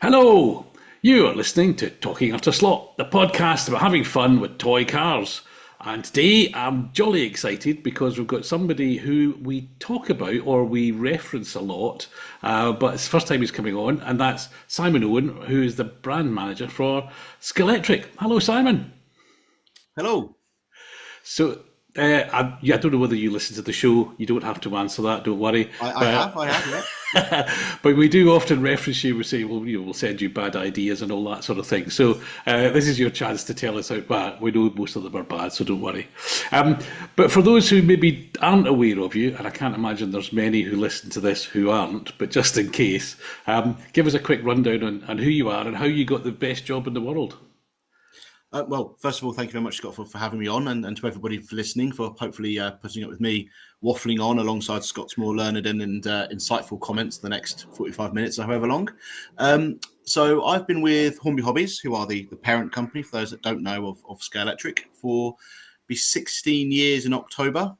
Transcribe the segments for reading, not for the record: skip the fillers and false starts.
Hello! You are listening to Talking After Slot, the podcast about having fun with toy cars. And today I'm jolly excited because we've got somebody who we talk about or we reference a lot, but it's the first time he's coming on, and that's Simon Owen, who is the brand manager for Scalextric. Hello, Simon. Hello. So, I don't know whether you listen to the show. You don't have to answer that, don't worry. I have, yeah. But we do often reference you. We say, well, we'll send you bad ideas and all that sort of thing. So this is your chance to tell us out bad. We know most of them are bad, so don't worry. But for those who maybe aren't aware of you, and I can't imagine there's many who listen to this who aren't, but just in case, give us a quick rundown on who you are and how you got the best job in the world. Well, first of all, thank you very much, Scott, for having me on, and to everybody for listening, for hopefully putting up with me waffling on alongside Scott's more learned and insightful comments the next 45 minutes or however long. So I've been with Hornby Hobbies, who are the parent company, for those that don't know, of Scalextric, for 16 years in October,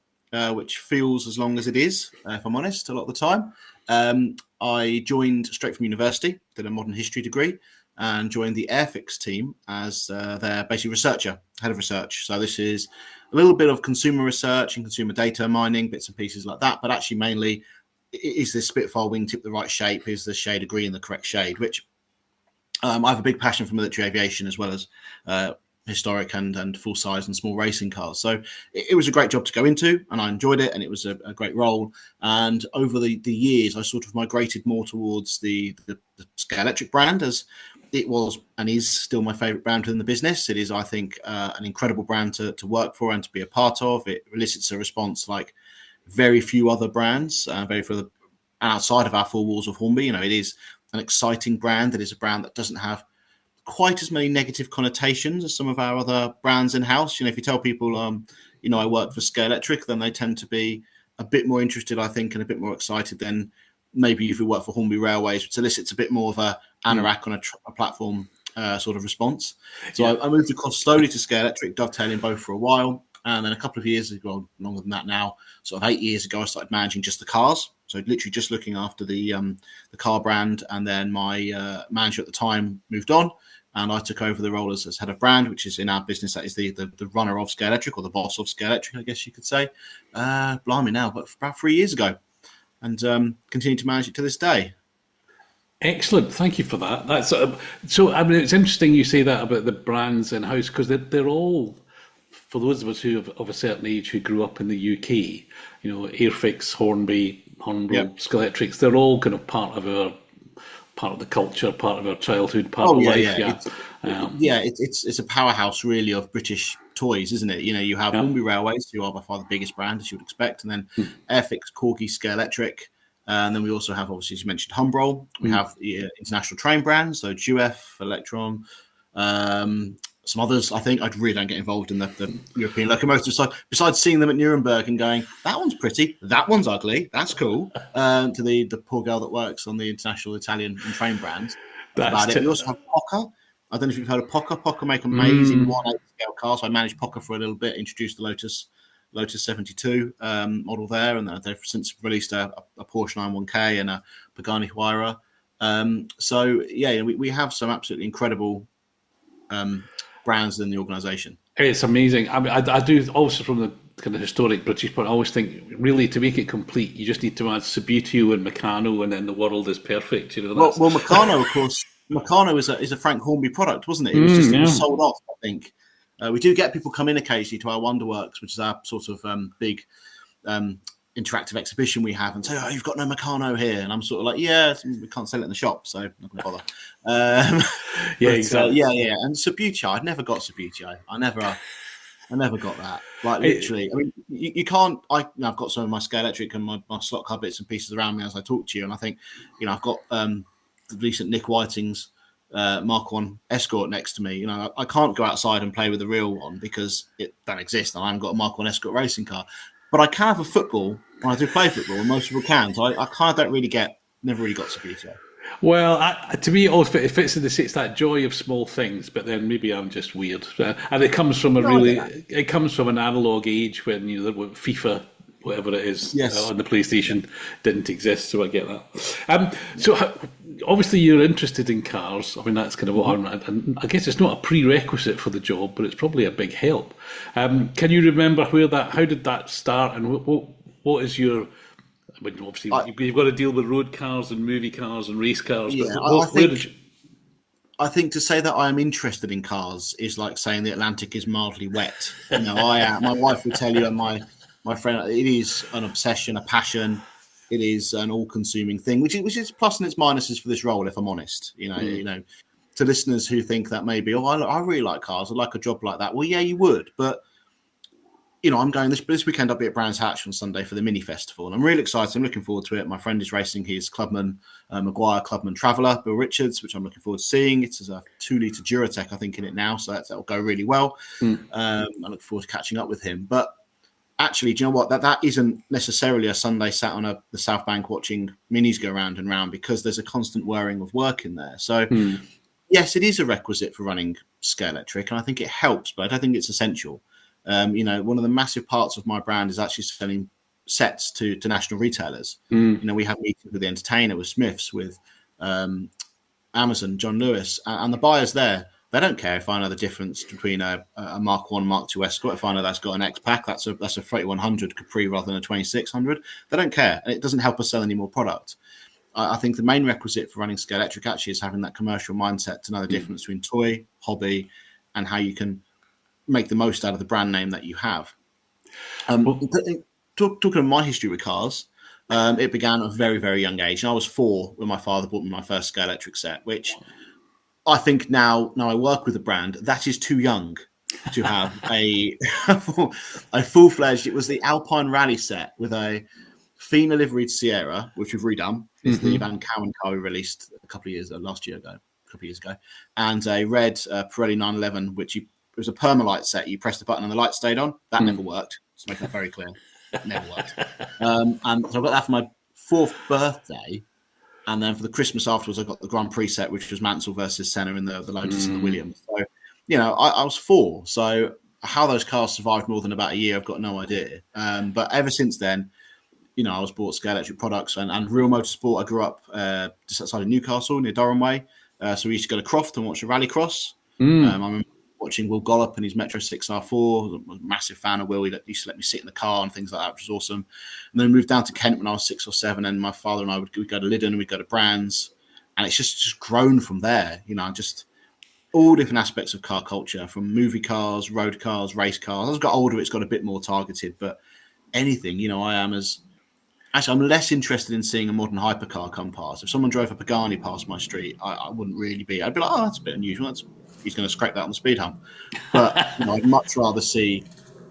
which feels as long as it is, if I'm honest, a lot of the time. I joined straight from university, did a modern history degree, and joined the Airfix team as their basically researcher, head of research. So this is a little bit of consumer research and consumer data mining, bits and pieces like that. But actually, mainly, is this Spitfire wingtip the right shape? Is the shade of green the correct shade? Which I have a big passion for military aviation as well as historic and full size and small racing cars. So it was a great job to go into, and I enjoyed it, and it was a great role. And over the years, I sort of migrated more towards the Scalextric brand, as it was and is still my favorite brand within the business. It is, I think, an incredible brand to work for and to be a part of. It elicits a response like very few other brands, very few other outside of our four walls of Hornby. It is an exciting brand. It is a brand that doesn't have quite as many negative connotations as some of our other brands in-house. If you tell people, I work for Scalextric, then they tend to be a bit more interested, I think, and a bit more excited than maybe if you work for Hornby Railways, which elicits a bit more of a anorak on a platform sort of response. So yeah. I moved across slowly to Scalextric, dovetailing both for a while. And then a couple of years ago, longer than that now, sort of 8 years ago, I started managing just the cars. So literally just looking after the car brand. And then my manager at the time moved on, and I took over the role as head of brand, which is in our business, that is the runner of Scalextric, or the boss of Scalextric, I guess you could say. Blimey now, but about 3 years ago. And continue to manage it to this day. Excellent, thank you for that. That's so. I mean, it's interesting you say that about the brands in house, because they're all, for those of us who have of a certain age who grew up in the UK, Airfix, Hornby, Yep. Scalextric, they're all kind of part of the culture, part of our childhood, part of life. It's a powerhouse really of British toys, isn't it? You have Hornby Railways, who are by far the biggest brand, as you would expect, and then Airfix, Corgi, Scalextric, and then we also have, obviously, as you mentioned, Humbrol. We have the international train brands, so GUF, Electron, some others. I think I really don't get involved in the European locomotive side, besides seeing them at Nuremberg and going, that one's pretty, that one's ugly, that's cool, to the poor girl that works on the international Italian and train brands. That's about it. We also have Poca. I don't know if you've heard of Poca. Poca make amazing 1/8 scale cars. I managed Poca for a little bit, introduced the Lotus 72 model there, and they've since released a Porsche 911K and a Pagani Huayra. We have some absolutely incredible brands in the organisation. It's amazing. I mean, I do also, from the kind of historic British point, I always think, really, to make it complete, you just need to add Subbuteo and Meccano, and then the world is perfect. Well, Meccano, of course. Meccano is a Frank Hornby product, wasn't it? It was it was sold off, I think. We do get people come in occasionally to our Wonderworks, which is our sort of big interactive exhibition we have, and say, "Oh, you've got no Meccano here," and I'm sort of like, "Yeah, we can't sell it in the shop, so I'm not going to bother." Exactly. And Subbuteo, I'd never got Subbuteo. I never got that. Like, literally, I mean, you can't. I've got some of my Scalextric and my slot car bits and pieces around me as I talk to you, and I think, I've got the recent Nick Whiting's Mark 1 Escort next to me. I can't go outside and play with the real one because it don't exist, and I haven't got a Mark 1 Escort racing car. But I can have a football when I do play football, and most people can. So I kind of never really got Subbuteo. Well, to me, it fits in it's that joy of small things, but then maybe I'm just weird. And it comes from it comes from an analog age when FIFA, whatever it is, Yes. on the PlayStation didn't exist. So I get that. So obviously you're interested in cars. I mean, that's kind of what and I guess it's not a prerequisite for the job, but it's probably a big help. Can you remember how did that start, and what is your, I mean, obviously you've got to deal with road cars and movie cars and race cars, but Yeah, where did you? I think to say that I am interested in cars is like saying the Atlantic is mildly wet. You know, I am. My wife would tell you, and my friend, it is an obsession, a passion. It is an all-consuming thing, which is plus and its minuses for this role. If I'm honest, you know, to listeners who think that maybe, oh, I really like cars, I like a job like that. Well, yeah, you would, but you know, I'm going this weekend. I'll be at Brands Hatch on Sunday for the mini festival, and I'm really excited. I'm looking forward to it. My friend is racing his Clubman Maguire Clubman Traveller, Bill Richards, which I'm looking forward to seeing. It's a 2-litre Duratec, I think, in it now, so that'll go really well. I look forward to catching up with him. But actually, do you know what? That isn't necessarily a Sunday sat on the South Bank watching minis go round and round, because there's a constant whirring of work in there. So yes, it is a requisite for running Scalextric, and I think it helps, but I don't think it's essential. You know, one of the massive parts of my brand is actually selling sets to national retailers. You know, we have meetings with the Entertainer, with Smiths, with Amazon, John Lewis, and the buyers there, they don't care if I know the difference between a Mark 1, Mark 2 Escort. If I know that's got an X-Pack, that's a 3100 Capri rather than a 2600. They don't care, and it doesn't help us sell any more product. I think the main requisite for running Scalextric actually is having that commercial mindset to know the difference between toy, hobby, and how you can make the most out of the brand name that you have. Talking of my history with cars, it began at a very, very young age. And I was 4 when my father bought me my first Scalextric set, which I think now I work with a brand, that is too young to have a full-fledged. It was the Alpine Rally set with a female liveried Sierra, which we've redone. It's the Van Cowen car we released a couple of years ago, and a red Pirelli 911, which it was a Permalite set. You pressed the button and the light stayed on. That never worked. Just make that very clear. It never worked. And so I got that for my 4th birthday. And then for the Christmas afterwards, I got the Grand Prix set, which was Mansell versus Senna in the Lotus and the Williams. So, you know, I was 4. So how those cars survived more than about a year, I've got no idea. But ever since then, you know, I was bought Scalextric products and Real Motorsport. I grew up just outside of Newcastle, near Durham Way. So we used to go to Croft and watch a rallycross. I remember watching Will Gollop and his Metro 6R4. I was a massive fan of Will. He used to let me sit in the car and things like that, which was awesome. And then we moved down to Kent when I was 6 or 7, and my father and I would go to Lyddon and we'd go to Brands. And it's just grown from there, you know, just all different aspects of car culture, from movie cars, road cars, race cars. As I've got older, it's got a bit more targeted, but anything, you know, I'm less interested in seeing a modern hypercar come past. If someone drove a Pagani past my street, I wouldn't really be. I'd be like, oh, that's a bit unusual. He's going to scrape that on the speed hump. But you know, I'd much rather see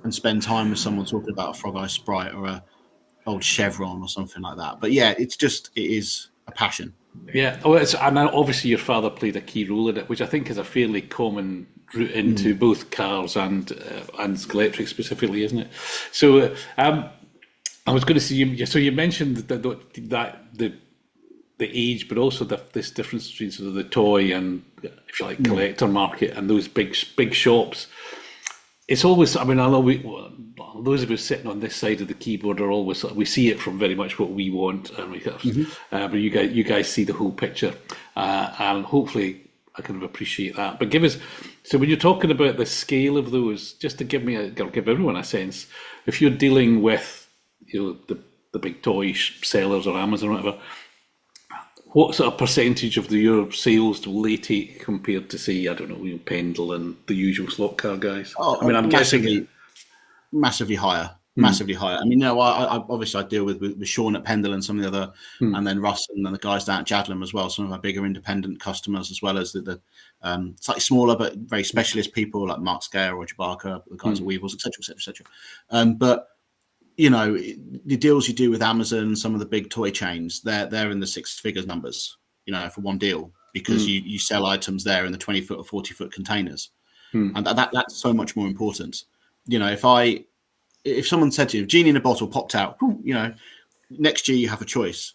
and spend time with someone talking about a Frog Eye Sprite or a old Chevron or something like that. But yeah, it is a passion. Yeah, and obviously your father played a key role in it, which I think is a fairly common route into both cars and Scalextric specifically, isn't it? So I was going to say, so you mentioned that the age, but also this difference between sort of the toy and, if you like, collector market and those big shops. It's always, I mean, I know those of us sitting on this side of the keyboard are always, we see it from very much what we want, and but you guys see the whole picture, and hopefully I kind of appreciate that. But so when you're talking about the scale of those, just to give everyone a sense, if you're dealing with, you know, the big toy sellers or Amazon or whatever, what sort of percentage of your sales will they take compared to, say, I don't know, Pendle and the usual slot car guys? Oh, I mean, I'm guessing massively higher. Massively higher. I mean, you know, I obviously I deal with Sean at Pendle and some of the other, and then Russ and then the guys down at Jadlam as well. Some of our bigger independent customers, as well as the slightly smaller but very specialist people like Mark Scare, Roger Barker, the guys at Weevils, etc. But you know, the deals you do with Amazon, some of the big toy chains, they're in the 6 figures numbers, you know, for one deal, because you sell items there in the 20-foot or 40-foot containers, and that's so much more important. You know, if someone said to you, genie in a bottle popped out, you know, next year you have a choice.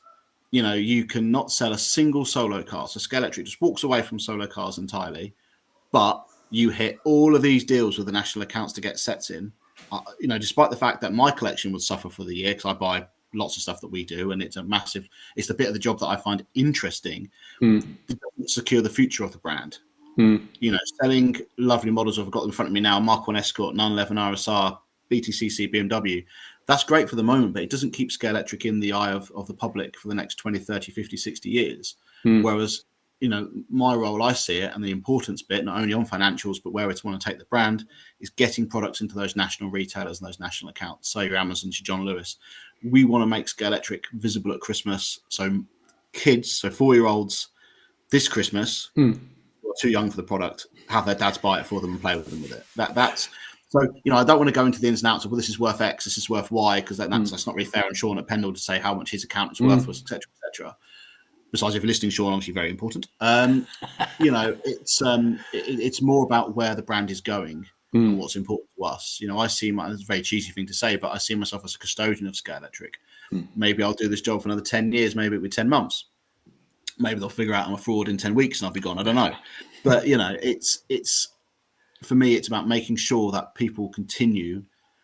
You know, you cannot sell a single solo car. So Scalextric just walks away from solo cars entirely, but you hit all of these deals with the national accounts to get sets in. You know, despite the fact that my collection would suffer for the year because I buy lots of stuff that we do, and it's the bit of the job that I find interesting. Mm. It doesn't secure the future of the brand. Mm. Selling lovely models. I've got them in front of me now: Mark 1 Escort, 911 RSR, BTCC, BMW. That's great for the moment, but it doesn't keep Scalextric in the eye of the public for the next 20, 30, 50, 60 years. Mm. Whereas, my role, I see it, and the importance bit, not only on financials, but where it's want to take the brand, is getting products into those national retailers and those national accounts. So your Amazons, your John Lewis. We want to make Scalextric visible at Christmas. So kids, so 4-year-olds, this Christmas, who are too young for the product, have their dads buy it for them and play with them with it. That's so, I don't want to go into the ins and outs of, well, this is worth X, this is worth Y, because that's not really fair on Sean at Pendle to say how much his account is worth, etc., etc. Besides, if you're listening, Sean, obviously very important. It's more about where the brand is going and what's important to us. I see it's a very cheesy thing to say, but I see myself as a custodian of Scalextric. Maybe I'll do this job for another 10 years, maybe it'll be 10 months. Maybe they'll figure out I'm a fraud in 10 weeks and I'll be gone. I don't know. But, it's for me, it's about making sure that people continue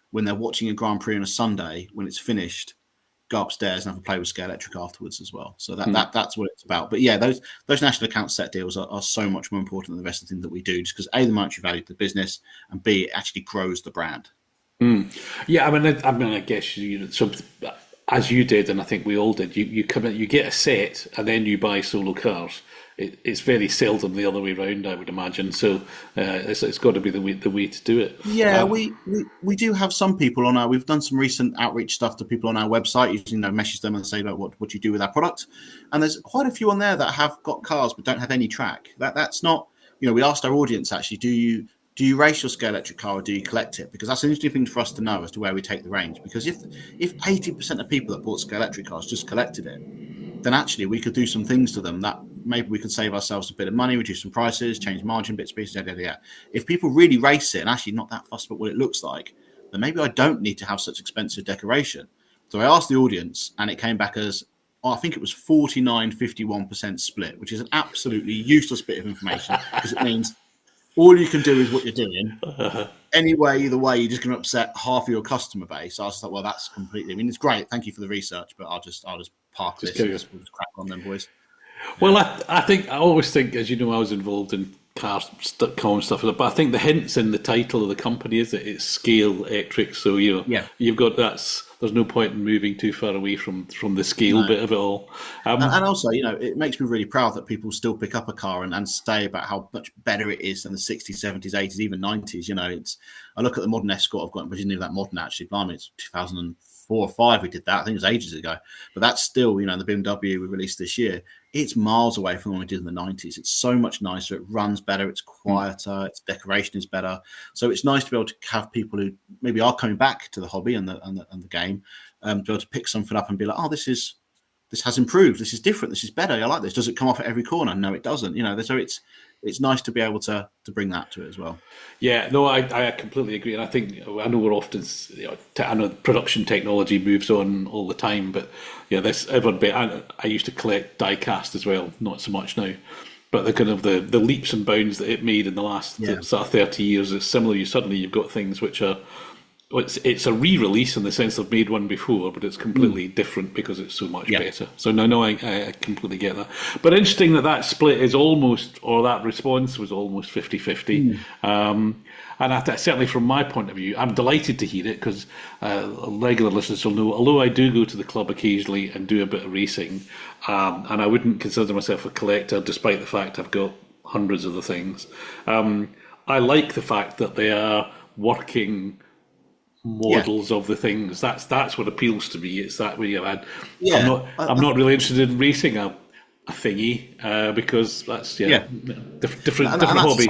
when they're watching a Grand Prix on a Sunday, when it's finished, go upstairs and have a play with Scalextric afterwards as well. So that's what it's about. But yeah, those national account set deals are so much more important than the rest of the things that we do, just because A, the monetary value to the business, and B, it actually grows the brand. Yeah, I guess as you did, and I think we all did. You come in, you get a set, and then you buy solo cars. It's very seldom the other way around, I would imagine. So it's got to be the way to do it. Yeah, we do have some people on our. We've done some recent outreach stuff to people on our website. You message them and say, like, what do you do with our product? And there's quite a few on there that have got cars but don't have any track. That's not. We asked our audience actually, do you race your Scalextric car or do you collect it? Because that's an interesting thing for us to know as to where we take the range. Because if 80% of people that bought Scalextric cars just collected it, then actually we could do some things to them that maybe we could save ourselves a bit of money, reduce some prices, change margin bits, pieces, yada. If people really race it and actually not that fussed about what it looks like, then maybe I don't need to have such expensive decoration. So I asked the audience and it came back as, I think it was 49-51% split, which is an absolutely useless bit of information because it means all you can do is what you're doing. Anyway, either way, you're just going to upset half of your customer base. So I was like, well, that's completely. It's great. Thank you for the research, but I'll just park this. We'll just crack on them, boys. Well, I always think, as you know, I was involved in car.com stuff, but I think the hints in the title of the company is that it's Scalextric. So you've got there's no point in moving too far away from the scale bit of it all. And also, it makes me really proud that people still pick up a car and say about how much better it is than the 60s, 70s, 80s, even 90s. I look at the modern Escort I've got, which isn't even that modern actually. Blimey, it's 2004 or 5 we did that. I think it was ages ago. But that's still, the BMW we released this year, it's miles away from what we did in the 90s. It's so much nicer. It runs better. It's quieter. Its decoration is better. So it's nice to be able to have people who maybe are coming back to the hobby and the game, to be able to pick something up and be like, oh, this has improved. This is different. This is better. I like this. Does it come off at every corner? No, it doesn't. So it's nice to be able to bring that to it as well. Yeah, no, I completely agree, and I know we're often, I know production technology moves on all the time, but I used to collect Diecast as well, not so much now, but the kind of the leaps and bounds that it made in the last sort of 30 years is similar. You've got things which are. It's a re-release in the sense they've made one before, but it's completely different because it's so much better. So no, I completely get that. But interesting that split is almost, or that response was almost 50-50. And certainly from my point of view, I'm delighted to hear it because regular listeners will know, although I do go to the club occasionally and do a bit of racing, and I wouldn't consider myself a collector despite the fact I've got hundreds of the things. I like the fact that they are working models of the things. That's what appeals to me. It's that way I'm not really interested in racing a thingy because that's different hobby.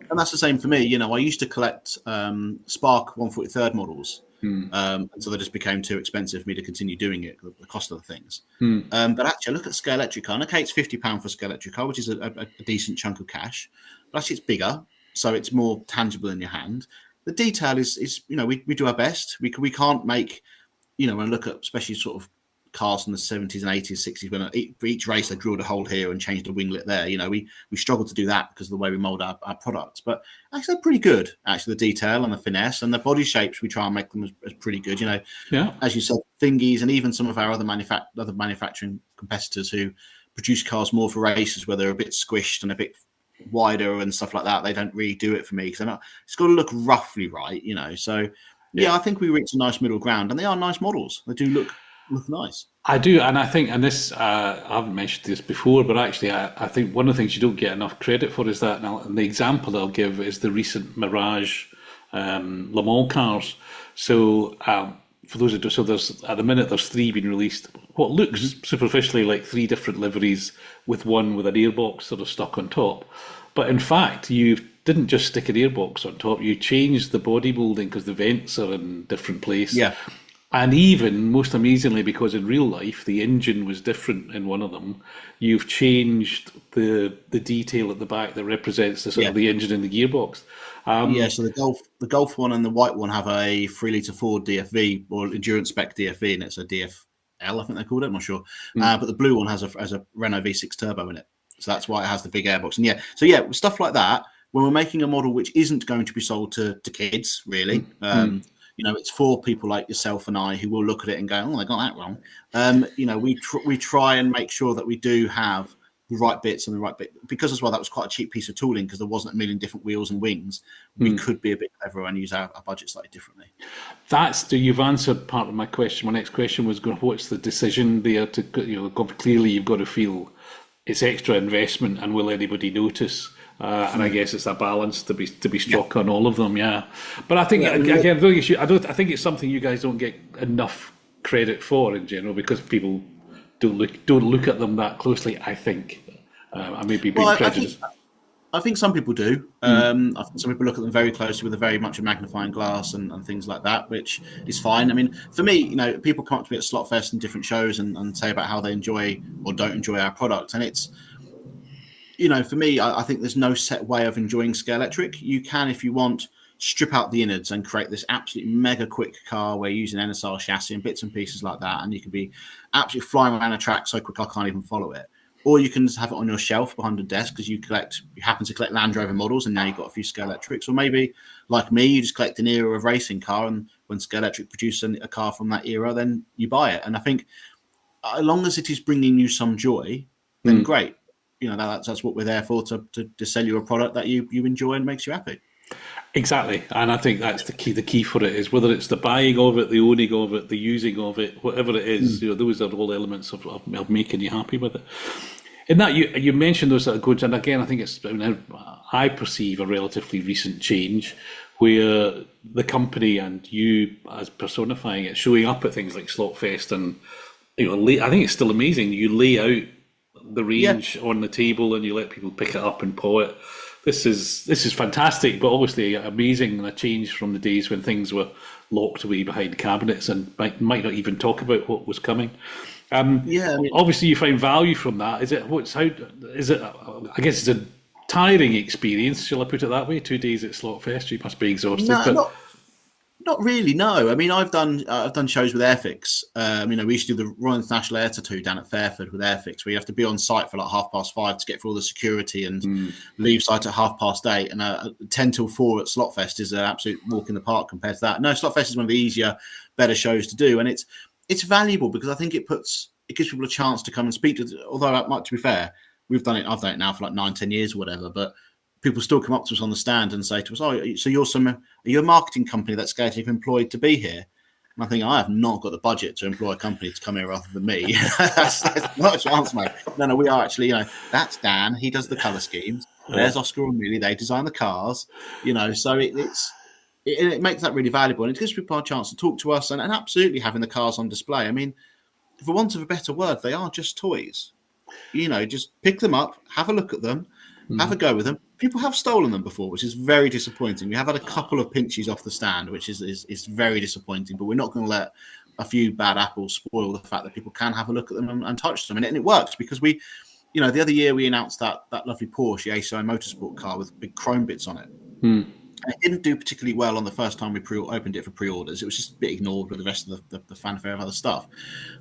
And that's the same for me. I used to collect Spark 143rd models, so they just became too expensive for me to continue doing it, the cost of the things. But actually, I look at Scalextric car, and okay, it's £50 for a Scalextric car, which is a decent chunk of cash, but actually it's bigger, so it's more tangible in your hand. The detail is we do our best. We can't make, when I look at especially sort of cars from the 70s and 80s, 60s, when for each race they drilled a hole here and changed a winglet there. You know, we struggle to do that because of the way we mold our products. But actually, they're pretty good. Actually, the detail and the finesse and the body shapes, we try and make them as pretty good. You know, as you said, thingies, and even some of our other manufacturing competitors who produce cars more for races where they're a bit squished and a bit wider and stuff like that. They don't really do it for me because it's got to look roughly right, you know. So I think we reached a nice middle ground, and they are nice models. They do look nice. I do, and I think, and this I haven't mentioned this before, but actually I think one of the things you don't get enough credit for is that, and the example I'll give is the recent Mirage Le Mans cars. So for those who do, so there's at the minute there's 3 being released. What looks superficially like 3 different liveries with one with an airbox sort of stuck on top, but in fact you didn't just stick an airbox on top. You changed the body moulding because the vents are in different place. Yeah. And even, most amazingly, because in real life the engine was different in one of them, you've changed the detail at the back that represents the sort of the engine and the gearbox. So the Golf one and the white one have a 3-litre Ford DFV or endurance spec DFV, and it's a DFL, I think they called it. I'm not sure, but the blue one has a Renault V6 turbo in it, so that's why it has the big airbox. And stuff like that. When we're making a model which isn't going to be sold to kids, really. You know, it's for people like yourself and I who will look at it and go, "Oh, they got that wrong." You know, we try and make sure that we do have the right bits and the right bit, because as well that was quite a cheap piece of tooling because there wasn't a million different wheels and wings. We could be a bit cleverer and use our budget slightly differently. You've answered part of my question. My next question was going, what's the decision there to, you know, clearly you've got to feel it's extra investment and will anybody notice? And I guess it's a balance to be struck on all of them, But I think again, I think it's something you guys don't get enough credit for in general because people don't look at them that closely. I think I may be being prejudiced. I think some people do. I think some people look at them very closely with a very much a magnifying glass and things like that, which is fine. I mean, for me, you know, people come up to me at Slotfest and different shows and say about how they enjoy or don't enjoy our product, and it's, you know, for me, I think there's no set way of enjoying Scalextric. You can, if you want, strip out the innards and create this absolutely mega quick car where you're using NSR chassis and bits and pieces like that, and you can be absolutely flying around a track so quick I can't even follow it. Or you can just have it on your shelf behind a desk because you happen to collect Land Rover models and now you've got a few Scalextrics. Or maybe, like me, you just collect an era of racing car, and when Scalextric produces a car from that era, then you buy it. And I think as long as it is bringing you some joy, then great. You know, that's what we're there for, to sell you a product that you enjoy and makes you happy. Exactly, and I think that's the key. The key for it is whether it's the buying of it, the owning of it, the using of it, whatever it is. You know, those are all elements of making you happy with it. In that, you mentioned those that are good, and again, I think I perceive a relatively recent change where the company and you as personifying it, showing up at things like Slotfest, and you know, I think it's still amazing. You lay out the range on the table and you let people pick it up and paw it. This is fantastic, but obviously amazing, and a change from the days when things were locked away behind cabinets and might not even talk about what was coming. Obviously you find value from that. I guess it's a tiring experience, shall I put it that way? 2 days at Slotfest, you must be exhausted. Not really, no. I mean, I've done shows with Airfix. You know, we used to do the Royal International Air Tattoo down at Fairford with Airfix, where you have to be on site for like 5:30 to get through all the security and leave site at 8:30. And 10 till 4 at Slotfest is an absolute walk in the park compared to that. No, Slotfest is one of the easier, better shows to do, and it's valuable because I think it gives people a chance to come and speak to. Although, to be fair, I've done it now for like 9-10 years or whatever, but people still come up to us on the stand and say to us, "Oh, so are you a marketing company that's Scalextric employed to be here?" And I think, I have not got the budget to employ a company to come here rather than me. that's not a chance, mate. No, we are actually, you know, that's Dan. He does the colour schemes. There's Oscar and Millie. They design the cars. You know, so it makes that really valuable, and it gives people a chance to talk to us and absolutely having the cars on display. I mean, for want of a better word, they are just toys. You know, just pick them up, have a look at them, have a go with them. People have stolen them before, which is very disappointing. We have had a couple of pinches off the stand, which is very disappointing, but we're not going to let a few bad apples spoil the fact that people can have a look at them and touch them. And it works because the other year we announced that lovely Porsche, the ACI Motorsport car with big chrome bits on it. It didn't do particularly well on the first time we opened it for pre-orders. It was just a bit ignored with the rest of the fanfare of other stuff.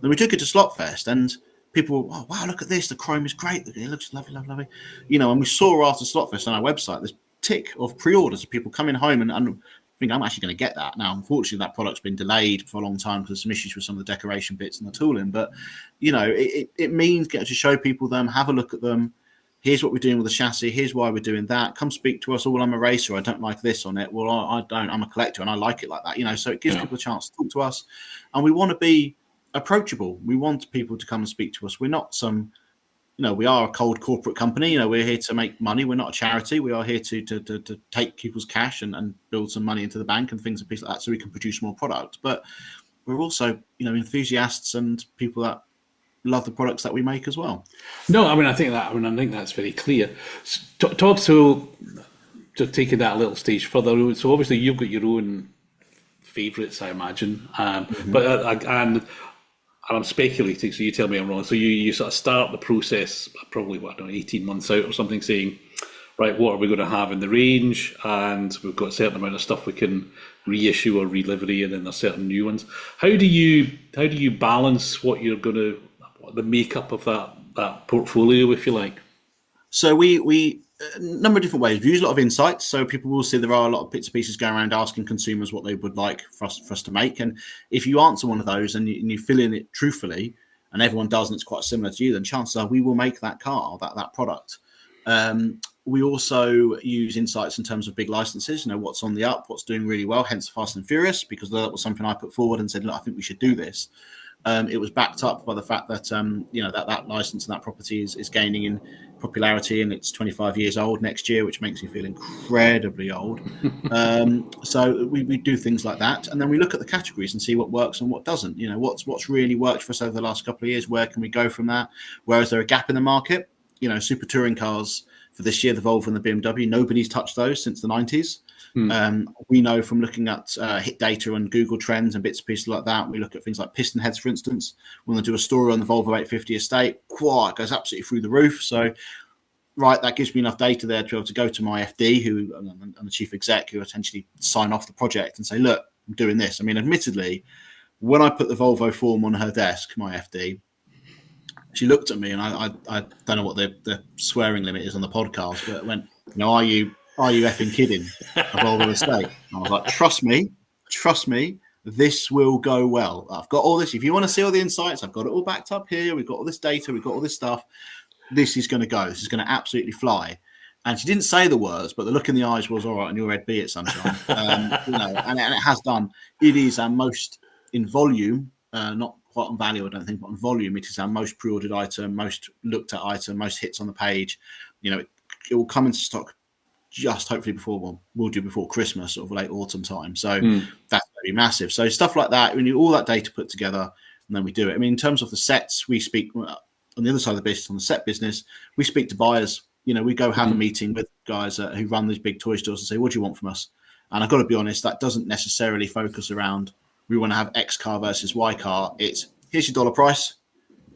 Then we took it to Slotfest, and people were, oh, wow, look at this. The chrome is great. It looks lovely, lovely, lovely. And we saw after Slotfest on our website this tick of pre-orders of people coming home and think I'm actually going to get that. Now, unfortunately, that product's been delayed for a long time because of some issues with some of the decoration bits and the tooling. But, it means getting to show people them, have a look at them. Here's what we're doing with the chassis. Here's why we're doing that. Come speak to us. Oh, well, I'm a racer. I don't like this on it. Well, I don't. I'm a collector and I like it like that. So it gives people a chance to talk to us. And we want to be approachable. We want people to come and speak to us. We're not some, we are a cold corporate company. We're here to make money. We're not a charity. We are here to take people's cash and build some money into the bank and things and pieces like that so we can produce more product. But we're also, enthusiasts and people that love the products that we make as well. No, I think that's very clear. Talk to taking that a little stage further. So obviously you've got your own favourites, I imagine, but and I'm speculating, so you tell me I'm wrong. So you sort of start the process probably 18 months out or something, saying, right, what are we going to have in the range? And we've got a certain amount of stuff we can reissue or relivery, and then there's certain new ones. How do you balance what you're going to, the makeup of that portfolio, if you like? So we a number of different ways. We use a lot of insights, so people will see there are a lot of bits and pieces going around asking consumers what they would like for us to make. And if you answer one of those and you fill in it truthfully, and everyone does, and it's quite similar to you, then chances are we will make that car, that product. We also use insights in terms of big licenses, what's on the up, what's doing really well, hence Fast and Furious, because that was something I put forward and said, look, I think we should do this. It was backed up by the fact that that license and that property is gaining in popularity, and it's 25 years old next year, which makes me feel incredibly old. So we do things like that, and then we look at the categories and see what works and what doesn't. What's really worked for us over the last couple of years. Where can we go from that? Where is there a gap in the market? Super touring cars for this year, the Volvo and the BMW. Nobody's touched those since the 90s. We know from looking at hit data and Google Trends and bits and pieces like that. We look at things like piston heads, for instance. When they do a story on the Volvo 850 Estate, it goes absolutely through the roof. So, right, that gives me enough data there to be able to go to my FD and the chief exec who essentially sign off the project and say, look, I'm doing this. Admittedly, when I put the Volvo form on her desk, my FD, she looked at me, and I don't know what the swearing limit is on the podcast, but went, are you effing kidding? A Volvo Estate. I was like, trust me, this will go well. I've got all this. If you want to see all the insights, I've got it all backed up here. We've got all this data. We've got all this stuff. This is going to go. This is going to absolutely fly. And she didn't say the words, but the look in the eyes was, all right, on your head be it, sunshine. And it has done. It is our most, in volume, not quite on value, I don't think, but on volume, it is our most pre-ordered item, most looked at item, most hits on the page. It will come into stock just hopefully before Christmas, sort of late autumn time. So that's very massive. So stuff like that, we need all that data put together, and then we do it. In terms of the sets, we speak on the other side of the business, on the set business, we speak to buyers. We go have a meeting with guys who run these big toy stores and say, what do you want from us? And I've got to be honest, that doesn't necessarily focus around, we want to have X car versus Y car. It's, here's your dollar price,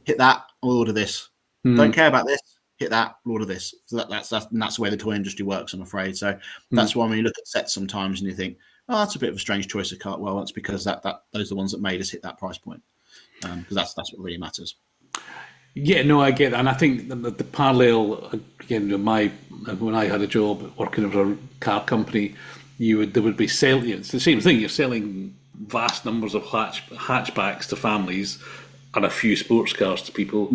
hit that, I'll order this. Don't care about this, hit that, order this. So that's the way the toy industry works, I'm afraid. So that's why when you look at sets sometimes and you think, oh, that's a bit of a strange choice of car. Well, that's because those are the ones that made us hit that price point. Because that's what really matters. Yeah, no, I get that. And I think the parallel, again, when I had a job working for a car company, there would be selling, it's the same thing, you're selling vast numbers of hatchbacks to families and a few sports cars to people,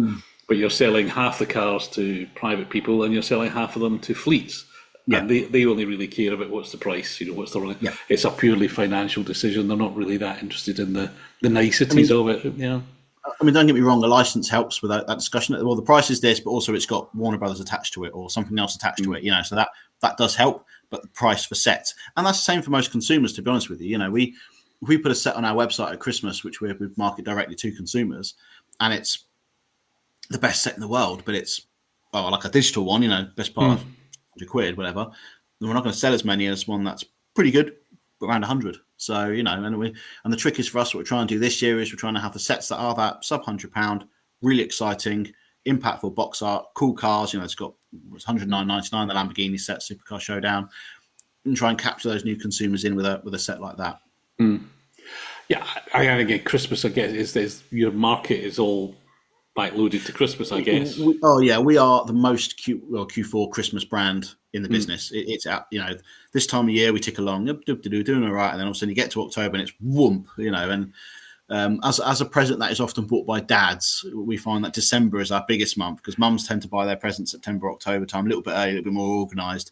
but you're selling half the cars to private people and you're selling half of them to fleets. Yeah. And they only really care about what's the price, it's a purely financial decision. They're not really that interested in the niceties of it, don't get me wrong, the license helps with that discussion. Well, the price is this, but also it's got Warner Brothers attached to it or something else attached to it, so that does help, but the price for sets. And that's the same for most consumers, to be honest with you. We put a set on our website at Christmas, which we market directly to consumers, and it's the best set in the world, but it's, like a digital one, best part of £100, whatever. And we're not going to sell as many as one that's pretty good, but around 100. So, and the trick is for us, what we're trying to do this year is we're trying to have the sets that are that sub £100, really exciting, impactful box art, cool cars. It's got $109.99, the Lamborghini set, Supercar Showdown. and try and capture those new consumers in with a set like that. Yeah, and again, Christmas, I guess, is your market is all backloaded to Christmas, I guess. We are the most Q4 Christmas brand in the business. It's out, this time of year we tick along, doing all right, and then all of a sudden you get to October and it's whoomp, and as a present that is often bought by dads, we find that December is our biggest month because mums tend to buy their presents September, October time, a little bit early, a little bit more organised.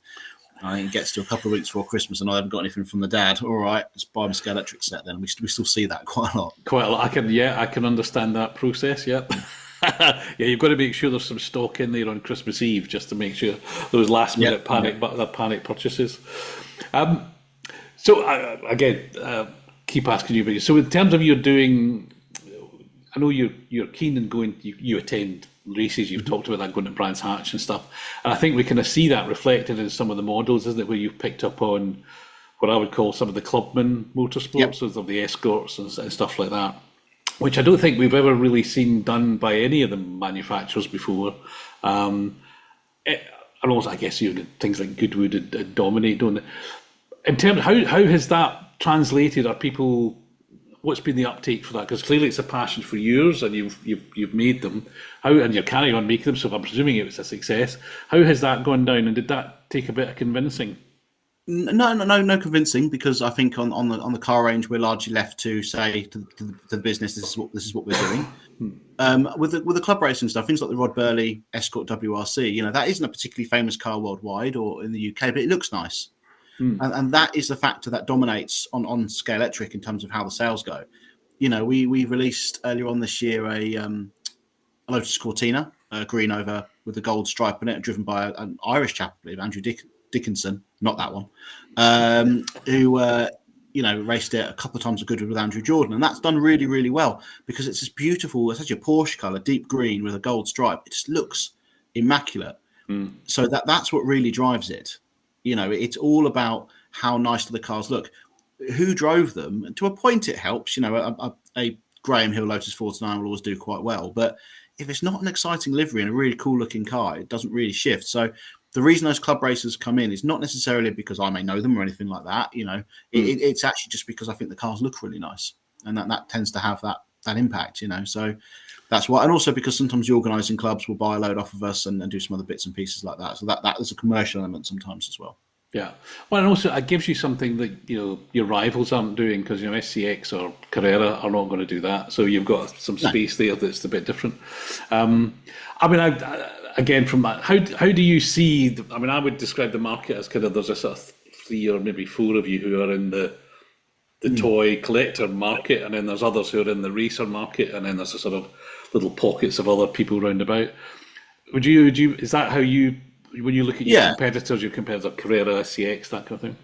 I think it gets to a couple of weeks before Christmas and I haven't got anything from the dad. All right, let's buy them a Scalextric set then. We still see that quite a lot. Quite a lot. I can understand that process, yeah. Yeah, you've got to make sure there's some stock in there on Christmas Eve just to make sure those last minute panic purchases. Keep asking you, but so in terms of I know you're keen in going. You attend races. You've talked about that, going to Brands Hatch and stuff, and I think we kind of see that reflected in some of the models, isn't it? Where you've picked up on what I would call some of the clubman motorsports, so of the escorts and stuff like that, which I don't think we've ever really seen done by any of the manufacturers before. And also, I guess things like Goodwood and Dominate, don't they? In terms of how has that translated? Are people? What's been the uptake for that? Because clearly it's a passion for yours, and you've made them. And you're carrying on making them. So I'm presuming it was a success. How has that gone down? And did that take a bit of convincing? No convincing, because I think on the car range we're largely left to say to the business this is what we're doing. With the club racing stuff, things like the Rod Burley Escort WRC, that isn't a particularly famous car worldwide or in the UK, but it looks nice. And that is the factor that dominates on Scalextric in terms of how the sales go. We released earlier on this year a Lotus Cortina, green over with a gold stripe on it, driven by an Irish chap, I believe, Andrew Dickinson, not that one, who raced it a couple of times at Goodwood with Andrew Jordan, and that's done really, really well because it's this beautiful, it's actually a Porsche colour, deep green with a gold stripe. It just looks immaculate. So that's what really drives it. It's all about how nice do the cars look, who drove them, and to a point it helps. A Graham Hill Lotus 49 will always do quite well, but if it's not an exciting livery and a really cool looking car, it doesn't really shift. So the reason those club racers come in is not necessarily because I may know them or anything like that. It's actually just because I think the cars look really nice, and that tends to have that impact. So that's why, and also because sometimes the organising clubs will buy a load off of us and do some other bits and pieces like that. So that is a commercial element sometimes as well. Yeah, well, and also it gives you something that your rivals aren't doing, because SCX or Carrera are not going to do that. So you've got some space there that's a bit different. Again, from how do you see? I would describe the market as kind of there's a sort of 3 or maybe 4 of you who are in the toy collector market, and then there's others who are in the racer market, and then there's a sort of little pockets of other people round about. Would you is that how you, when you look at your competitors are Carrera, SCX, that kind of thing?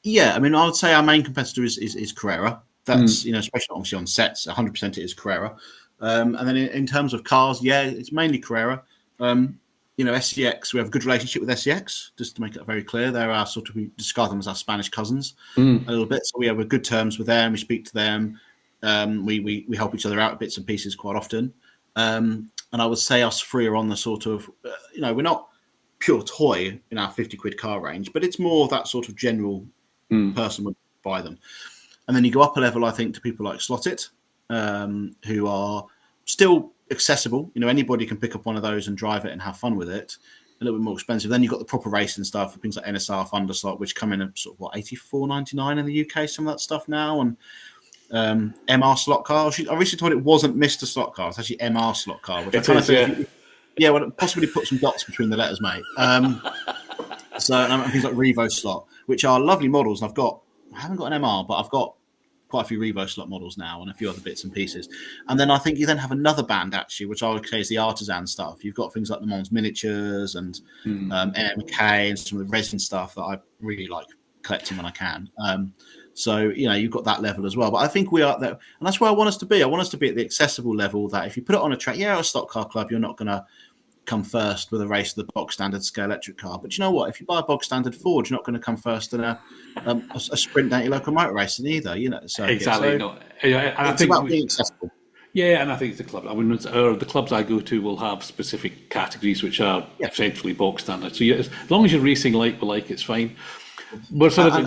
Yeah, I would say our main competitor is Carrera. That's especially obviously on sets, 100% it is Carrera. And then in terms of cars, it's mainly Carrera. SCX, we have a good relationship with SCX, just to make it very clear. They're our we describe them as our Spanish cousins a little bit. So we have good terms with them. We speak to them. We help each other out with bits and pieces quite often. And I would say us three are on the we're not pure toy in our 50 quid car range, but it's more that sort of general person would buy them. And then you go up a level, I think, to people like Slotfest, who are still accessible. Anybody can pick up one of those and drive it and have fun with it. A little bit more expensive. Then you've got the proper racing stuff, things like NSR Thunderslot, which come in at $84.99 in the UK, some of that stuff now. And MR slot car. I recently thought it wasn't Mr. Slot Car. It's actually MR slot car, which I kind of think, well, possibly put some dots between the letters, mate. So things like Revo slot, which are lovely models. I haven't got an MR, but I've got quite a few Revo slot models now and a few other bits and pieces. And then I think you then have another band, actually, which I would say is the artisan stuff. You've got things like Le Mans miniatures and MK and some of the resin stuff that I really like collecting when I can. So, you've got that level as well. But I think we are there. And that's where I want us to be. I want us to be at the accessible level that if you put it on a track, a stock car club, you're not going to come first with a race of the box standard Scalextric car. But you know what? If you buy a box standard Ford, you're not going to come first in a sprint down your local motor racing either. So exactly. It's about being accessible. Yeah, and I think the club. The clubs I go to will have specific categories which are essentially box standard. So as long as you're racing like we like, it's fine. We're sort of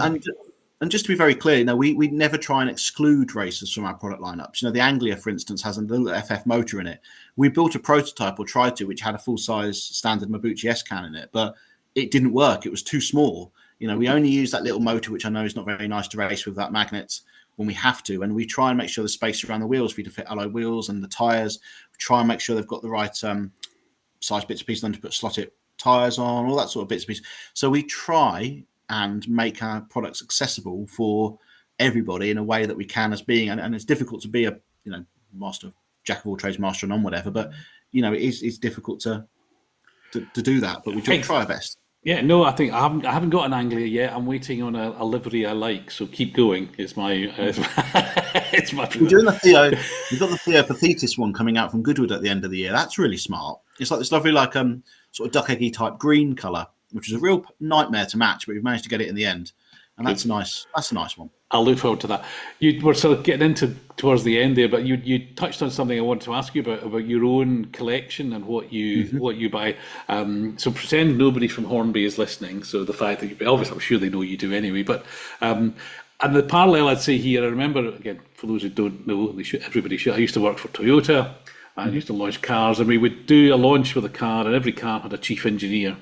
And just to be very clear, we never try and exclude racers from our product lineups. The Anglia, for instance, has a little FF motor in it. We built a prototype, or tried to, which had a full-size standard Mabuchi S-Can in it, but it didn't work. It was too small. We only use that little motor, which I know is not very nice to race with, that magnets, when we have to. And we try and make sure the space around the wheels for you to fit alloy wheels, and the tyres. We try and make sure they've got the right size bits and pieces, then to put slotted tyres on, all that sort of bits and pieces. So we try and make our products accessible for everybody in a way that we can, as being, and it's difficult to be a master, jack of all trades, master of none, whatever, but it's difficult to do that, but we try our best. Yeah, no, I think I haven't got an Anglia yet. I'm waiting on a livery I like, so keep going. It's my We're doing the Theo. We've got the Theo Pathetis one coming out from Goodwood at the end of the year. That's really smart. It's like this lovely, sort of duck eggy type green colour, which is a real nightmare to match, but we've managed to get it in the end, and that's nice. That's a nice one. I'll look forward to that. You were sort of getting into towards the end there, but you touched on something I wanted to ask you about your own collection and what you buy. So pretend nobody from Hornby is listening. So the fact that obviously I'm sure they know you do anyway. But and the parallel I'd say here, I remember again for those who don't know, everybody should. I used to work for Toyota. I used to launch cars, and we would do a launch with a car, and every car had a chief engineer.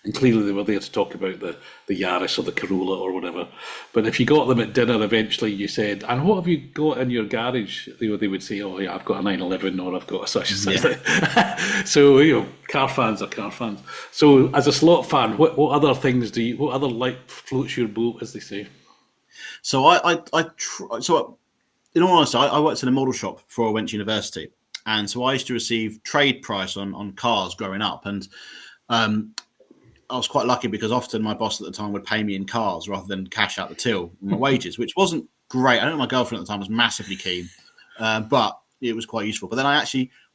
And clearly they were there to talk about the Yaris or the Corolla or whatever. But if you got them at dinner, eventually you said, and what have you got in your garage? They would say, oh yeah, I've got a 911 or I've got a such and such. Yeah. So, car fans are car fans. So as a slot fan, what other things what other light floats your boat, as they say? So in all honesty, I worked in a model shop before I went to university. And so I used to receive trade price on cars growing up. And I was quite lucky because often my boss at the time would pay me in cars rather than cash out the till in my wages, which wasn't great. I don't know, my girlfriend at the time was massively keen, but it was quite useful. But then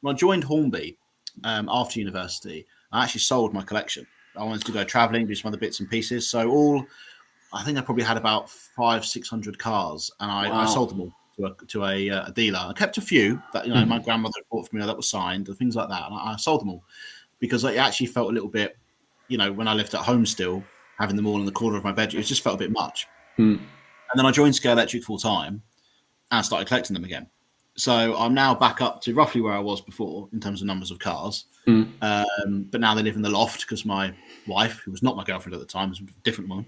when I joined Hornby after university, I actually sold my collection. I wanted to go travelling, do some other bits and pieces. So I think I probably had about 500-600 cars, and I sold them all to a dealer. I kept a few that my grandmother bought for me that were signed and things like that, and I sold them all because I actually felt a little bit, when I lived at home still, having them all in the corner of my bedroom, it just felt a bit much. And then I joined Scalextric full time and started collecting them again. So I'm now back up to roughly where I was before in terms of numbers of cars. But now they live in the loft because my wife, who was not my girlfriend at the time, was a different one,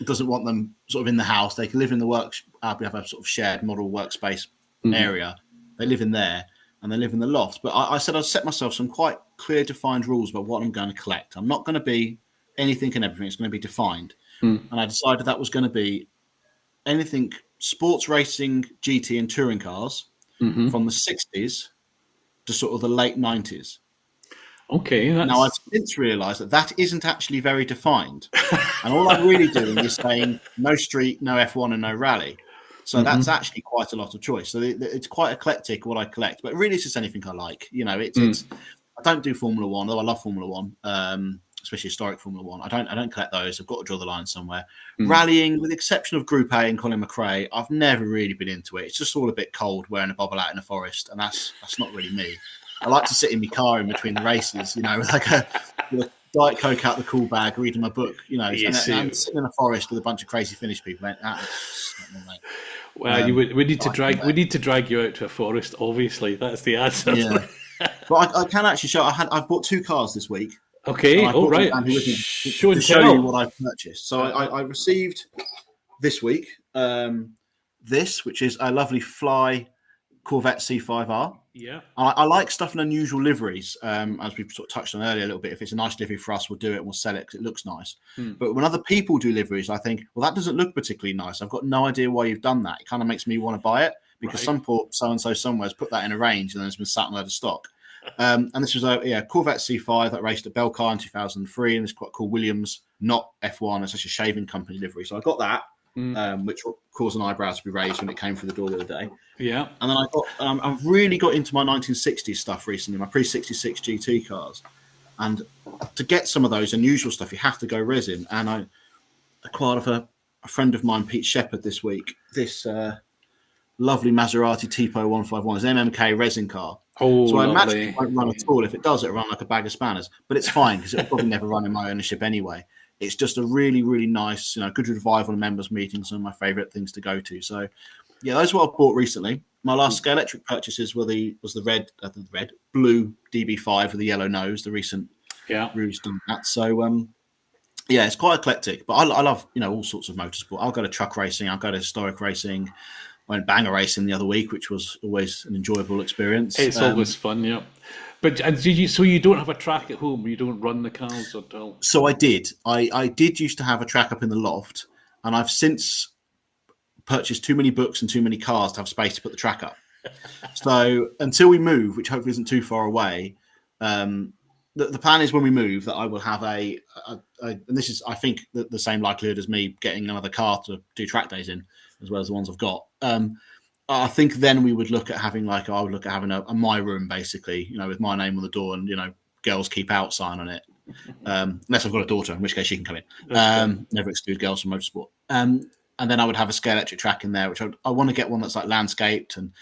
doesn't want them sort of in the house. They can live in the we have a sort of shared model workspace area. They live in there. And they live in the loft. But I said I'd set myself some quite clear, defined rules about what I'm going to collect. I'm not going to be anything and everything. It's going to be defined. And I decided that was going to be anything sports racing, GT and touring cars from the 60s to sort of the late 90s. Okay. Now, I've since realised that isn't actually very defined. And all I'm really doing is saying no street, no F1 and no rally. So that's actually quite a lot of choice. So it's quite eclectic what I collect, but really it's just anything I like. It's I don't do Formula One, though I love Formula One, especially historic Formula One. I don't collect those. I've got to draw the line somewhere. Rallying, with the exception of Group A and Colin McRae, I've never really been into it. It's just all a bit cold wearing a bobble out in the forest, and that's not really me. I like to sit in my car in between the races, with a Diet Coke out the cool bag, reading my book, and sitting in a forest with a bunch of crazy Finnish people. Well, we need to drag you out to a forest. Obviously, that's the answer. Yeah, but I can actually show. I've bought 2 cars this week. Okay, all right. Show you what I've purchased. So I received this week this, which is a lovely Fly Corvette C5R. Yeah, I like stuff in unusual liveries, as we sort of touched on earlier a little bit. If it's a nice livery for us, we'll do it and we'll sell it because it looks nice. But when other people do liveries, I think, well, that doesn't look particularly nice. I've got no idea why you've done that. It kind of makes me want to buy it because some poor so-and-so somewhere has put that in a range and then it's been sat on a load of stock. And this was a Corvette C5 that raced at Belcar in 2003, and it's quite cool. Williams, not F1, it's such a shaving company livery. So I got that. Which caused an eyebrow to be raised when it came through the door the other day. Yeah, and then I've really got into my 1960s stuff recently, my pre-66 GT cars, and to get some of those unusual stuff, you have to go resin. And I acquired off a friend of mine, Pete Shepherd, this week. This lovely Maserati Tipo 151 is an MMK resin car. Oh, so I imagine it won't run at all. If it does, it'll run like a bag of spanners. But it's fine because it'll probably never run in my ownership anyway. it's just a really, really nice, good revival and members meetings, and my favourite things to go to. So, yeah, those are what I've bought recently. My last Scalextric purchases was the blue DB5 with the yellow nose, the recent Rouge done that. So, yeah, it's quite eclectic, but I love, all sorts of motorsport. I'll go to truck racing, I'll go to historic racing. I went banger racing the other week, which was always an enjoyable experience. It's always fun, yeah. But so you don't have a track at home? You don't run the cars at all? So I did. I did used to have a track up in the loft, and I've since purchased too many books and too many cars to have space to put the track up. So until we move, which hopefully isn't too far away, the plan is when we move that I will have and this is, I think, the same likelihood as me getting another car to do track days in, as well as the ones I've got. I think then we would look at having a my room, basically, with my name on the door and, girls keep out sign on it. Unless I've got a daughter, in which case she can come in. Never exclude girls from motorsport. And then I would have a Scalextric track in there, which I want to get one that's like landscaped. And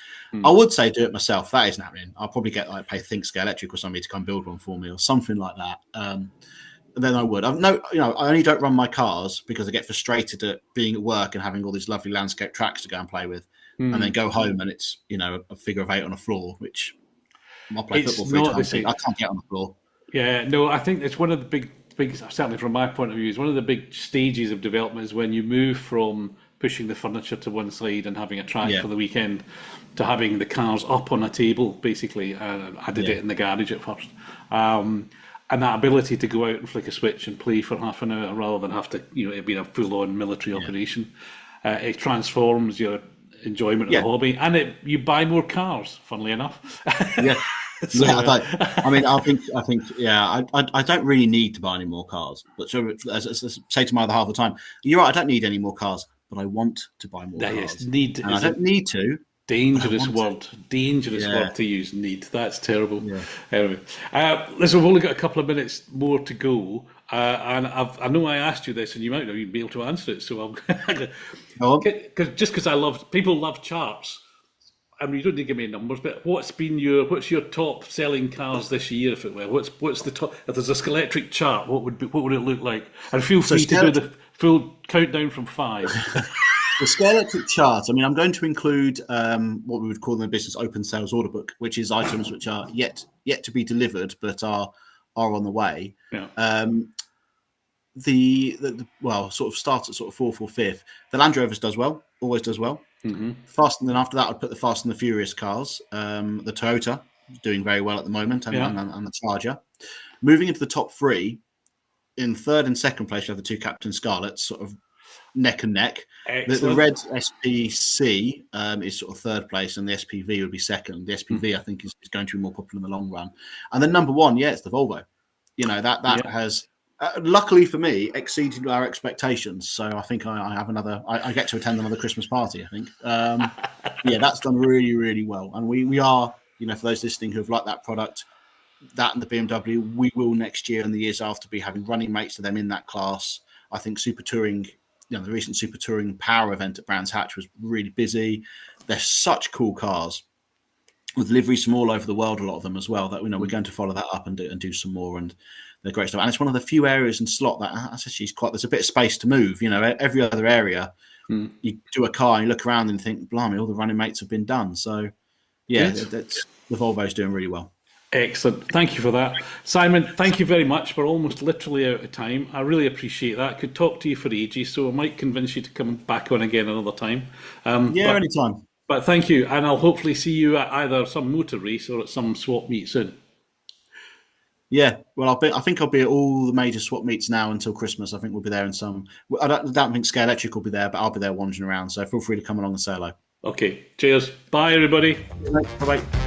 I would say do it myself. That isn't happening. I'll probably get pay Think Scalextric or somebody to come build one for me or something like that. And then I would. I only don't run my cars because I get frustrated at being at work and having all these lovely landscape tracks to go and play with, and then go home and it's a figure of 8 on a floor, which I'll play football 3 times. I can't get on the floor. Yeah, no, I think it's one of the big, certainly from my point of view, is one of the big stages of development is when you move from pushing the furniture to one side and having a track for the weekend to having the cars up on a table, basically. I did it in the garage at first. And that ability to go out and flick a switch and play for half an hour rather than have to, it being a full-on military operation, it transforms your enjoyment of the hobby, and you buy more cars, funnily enough. So, I think, I don't really need to buy any more cars. But so, as I say to my other half of the time, you're right, I don't need any more cars, but I want to buy more cars. Need, and I don't need to. Dangerous word to use. Need. That's terrible. Yeah. Anyway, listen, we've only got a couple of minutes more to go, and I know I asked you this, and you might not even be able to answer it. So I'm because people love charts. I mean, you don't need to give me numbers, but what's your top selling cars this year, if it were? What's the top? If there's a Scalextric chart, what would it look like? And feel free to do the full countdown from 5. The Scalextric chart, I mean, I'm going to include what we would call in the business open sales order book, which is items which are yet to be delivered but are on the way. Yeah. The sort of starts at sort of 4th or 5th. The Land Rovers always does well. Mm-hmm. Fast, and then after that, I'd put the Fast and the Furious cars. The Toyota is doing very well at the moment, and the Charger. Moving into the top 3, in 3rd and 2nd place, we have the 2 Captain Scarlets, sort of neck and neck. The red SPC is sort of 3rd place, and the SPV would be 2nd. The SPV, I think, is going to be more popular in the long run. And then number 1, it's the Volvo. That has, luckily for me, exceeded our expectations. So I think I have another. I get to attend another Christmas party, I think. That's done really, really well. And we are, for those listening who have liked that product, that and the BMW, we will next year and the years after be having running mates to them in that class. I think Super Touring, the recent Super Touring Power event at Brands Hatch was really busy. They're such cool cars with liveries from all over the world, a lot of them as well, that we're going to follow that up and do some more. And they're great stuff. And it's one of the few areas in Slot that actually there's a bit of space to move. Every other area, you do a car and you look around and think, blimey, all the running mates have been done. So, the Volvo's doing really well. Excellent. Thank you for that. Simon, thank you very much. We're almost literally out of time. I really appreciate that. I could talk to you for ages, so I might convince you to come back on again another time. Anytime. But thank you, and I'll hopefully see you at either some motor race or at some swap meet soon. Yeah, well, I think I'll be at all the major swap meets now until Christmas. I think we'll be there in some. I don't think Scalextric will be there, but I'll be there wandering around. So feel free to come along and say hello. Okay, cheers. Bye, everybody. Bye-bye.